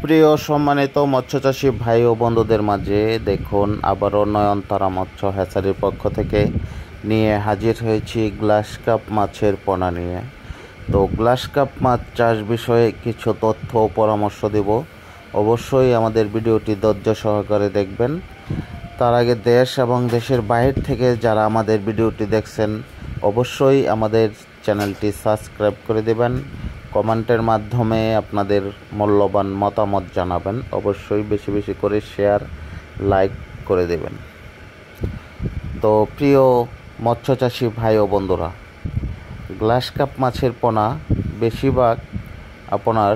প্রিয় সম্মানিত মৎস্যচাষী ভাই ও বন্ধুদের মাঝে দেখুন আবারও নয়নতারা মৎস্য হ্যাচারির পক্ষ থেকে নিয়ে হাজির হয়েছি গ্লাস কাপ মাছের পোনা নিয়ে। তো গ্লাস কাপ মাছ চাষ বিষয়ে কিছু তথ্য ও পরামর্শ দেব। অবশ্যই আমাদের ভিডিওটি ধৈর্য সহকারে দেখবেন। তার আগে দেশ এবং দেশের বাইরে থেকে যারা আমাদের ভিডিওটি দেখছেন অবশ্যই আমাদের চ্যানেলটি সাবস্ক্রাইব করে দেবেন। কমেন্টের মাধ্যমে আপনাদের মূল্যবান মতামত জানাবেন। অবশ্যই বেশি বেশি করে শেয়ার লাইক করে দেবেন। তো প্রিয় মৎস্যচাষী ভাই ও বন্ধুরা, গ্লাস কাপ মাছের পোনা বেশিরভাগ আপনার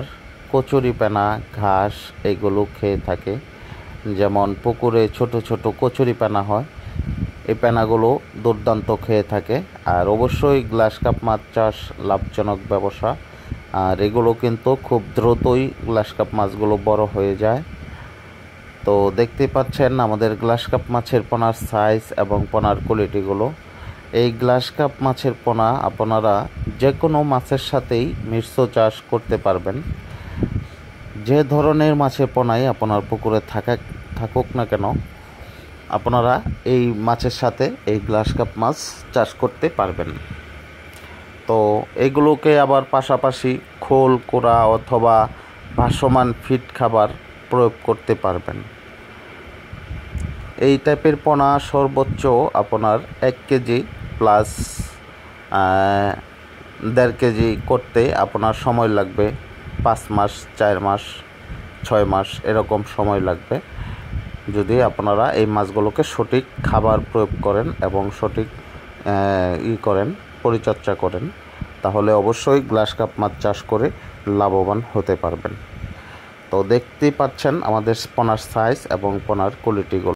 কচুরিপানা ঘাস এগুলো খেয়ে থাকে। যেমন পুকুরে ছোট ছোট কচুরিপানা হয়, এই পানাগুলো দুর্দান্ত খেয়ে থাকে। আর অবশ্যই গ্লাস কাপ মাছ চাষ লাভজনক ব্যবসা। আর এগুলো কিন্তু খুব দ্রুতই গ্লাস কাপ মাছগুলো বড় হয়ে যায়। তো দেখতেই পাচ্ছেন আমাদের গ্লাস কাপ মাছের পোনার সাইজ এবং পোনার কোয়ালিটিগুলো। এই গ্লাস কাপ মাছের পোনা আপনারা যে কোনো মাছের সাথেই মিশ্র চাষ করতে পারবেন। যে ধরনের মাছের পোনাই আপনার পুকুরে থাকুক না কেন, আপনারা এই মাছের সাথে এই গ্লাস কাপ মাছ চাষ করতে পারবেন। তো এগুলোকে আবার পাশাপাশি খোল কোড়া অথবা ভাসমান ফিড খাবার প্রয়োগ করতে পারবেন। এই টাইপের পোনা সর্বোচ্চ আপনার 1 কেজি প্লাস 1.5 কেজি করতে আপনার সময় লাগবে 5 মাস, 4 মাস, 6 মাস এরকম সময় লাগবে। যদি আপনারা এই মাছগুলোকে সঠিক খাবার প্রয়োগ করেন এবং সঠিক পরিচর্যা করেন, তাহলে অবশ্যই গ্লাস কাপ মাছ চাষ করে লাভবান হতে পারবেন। তো দেখতেই পাচ্ছেন আমাদের পোনার সাইজ এবং পোনার কোয়ালিটিগুলো।